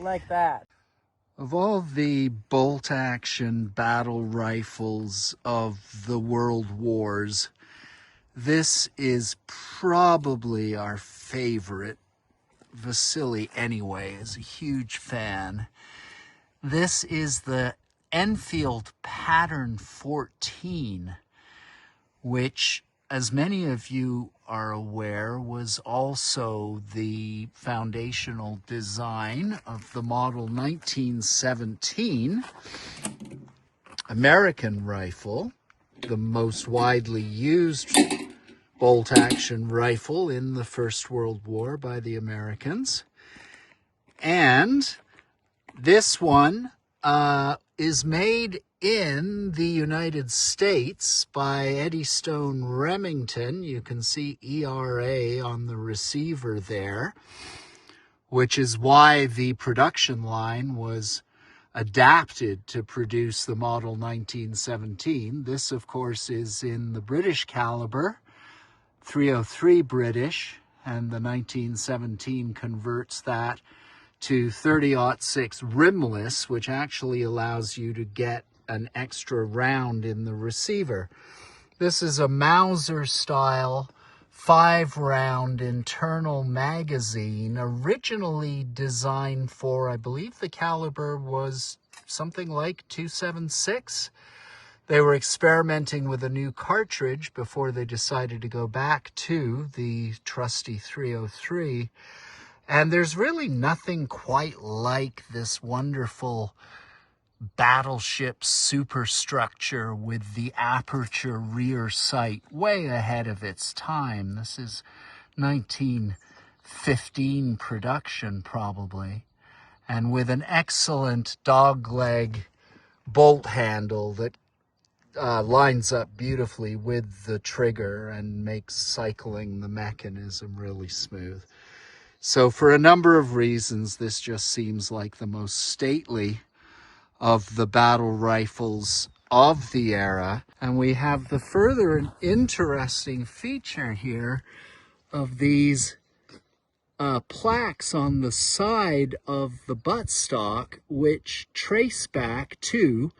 Like that. Of all the bolt-action battle rifles of the world wars, this is probably our favorite. Vasily, anyway, is a huge fan. This is the Enfield Pattern 14, which, as many of you are aware, was also the foundational design of the model 1917 American rifle, the most widely used bolt-action rifle in the First World War by the Americans. And this one is made in the United States by Eddystone Remington. You can see ERA on the receiver there, which is why the production line was adapted to produce the model 1917. This, of course, is in the British caliber, 303 British, and the 1917 converts that to 30-06 rimless, which actually allows you to get an extra round in the receiver. This is a Mauser-style 5-round internal magazine, originally designed for, I believe the caliber was something like .276. They were experimenting with a new cartridge before they decided to go back to the trusty 303. And there's really nothing quite like this wonderful battleship superstructure with the aperture rear sight, way ahead of its time. This is 1915 production, probably. And with an excellent dogleg bolt handle that lines up beautifully with the trigger and makes cycling the mechanism really smooth. So for a number of reasons, this just seems like the most stately of the battle rifles of the era. And we have the further interesting feature here of these plaques on the side of the buttstock, which trace back to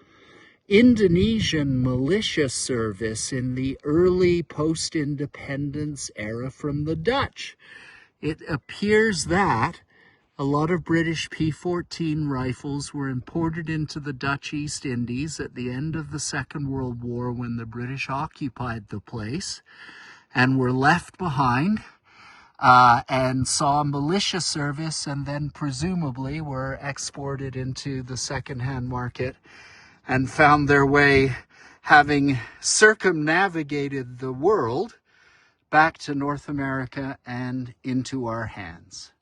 Indonesian militia service in the early post-independence era from the Dutch. It appears that a lot of British P-14 rifles were imported into the Dutch East Indies at the end of the Second World War when the British occupied the place and were left behind and saw militia service, and then presumably were exported into the second-hand market and found their way, having circumnavigated the world, back to North America and into our hands.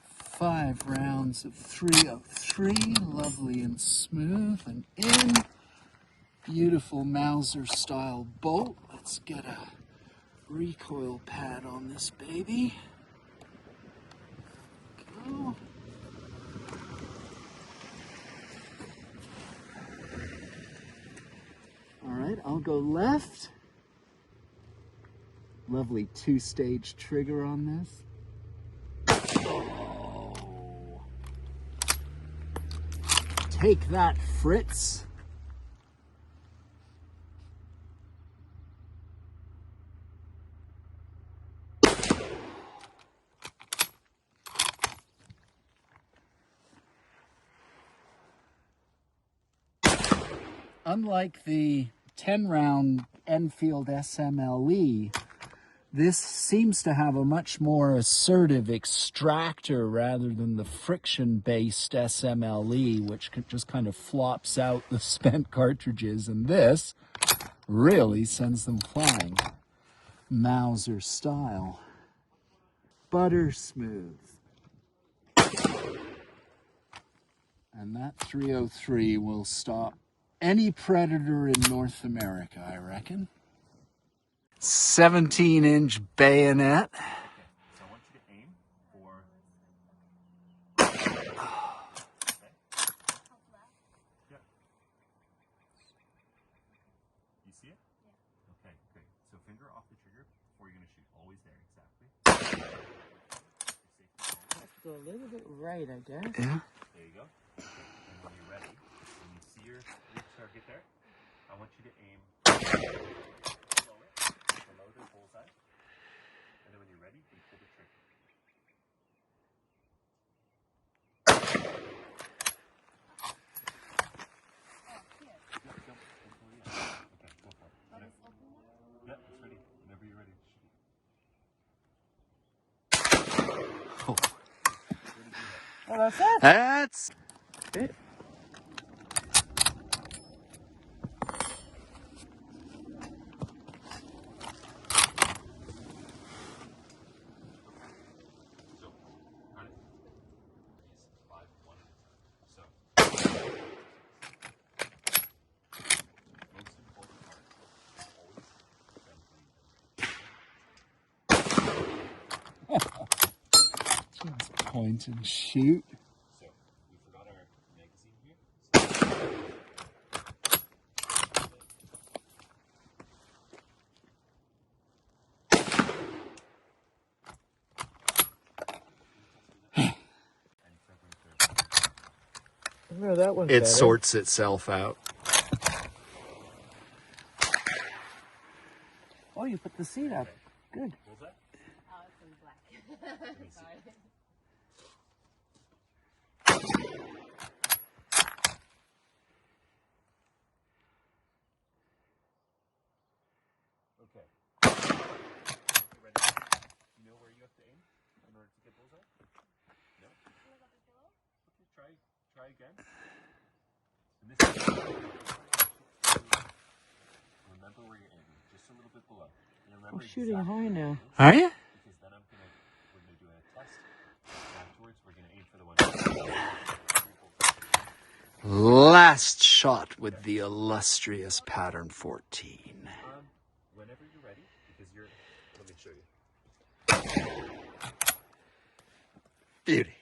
5 rounds of 303, lovely and smooth and in. Beautiful Mauser-style bolt. Let's get a recoil pad on this baby. Go. All right, I'll go left. Lovely 2-stage trigger on this. Oh. Take that, Fritz. Unlike the 10-round Enfield SMLE, this seems to have a much more assertive extractor rather than the friction-based SMLE, which just kind of flops out the spent cartridges, and this really sends them flying. Mauser style. Butter smooth. And that 303 will stop any predator in North America, I reckon. 17-inch bayonet. Okay, so I want you to aim for... Okay. Yeah. You see it? Yeah. Okay, great. So finger off the trigger before you're going to shoot. Always there, exactly. Have to go a little bit right, I guess. Yeah. There you go. Okay. And when you're ready, when you see your target there, I want you to aim below it, below the bullseye. And then when you're ready, you pull the trigger. Okay, go for it. Yeah, it's ready. Whenever you're ready, shoot. Oh. Oh, that's it. That's it. So, run it. 5, 1 at a time. So, most important part is always just point and shoot. So, we forgot our magazine here. So, Oh, that one's It better. sorts itself out. Oh, you put the seat up. Good. bullseye? Oh, it's in black. Sorry. Okay. You ready? You know where you have to aim in order to get bullseye? No? Okay, try again. And this is remember where you're aiming, just a little bit below. And remember I'm shooting exactly high now. Are you? because then we're gonna do a test. Afterwards, we're gonna aim for the one. Last shot with the illustrious pattern 14. Whenever you're ready, because let me show you. Beauty.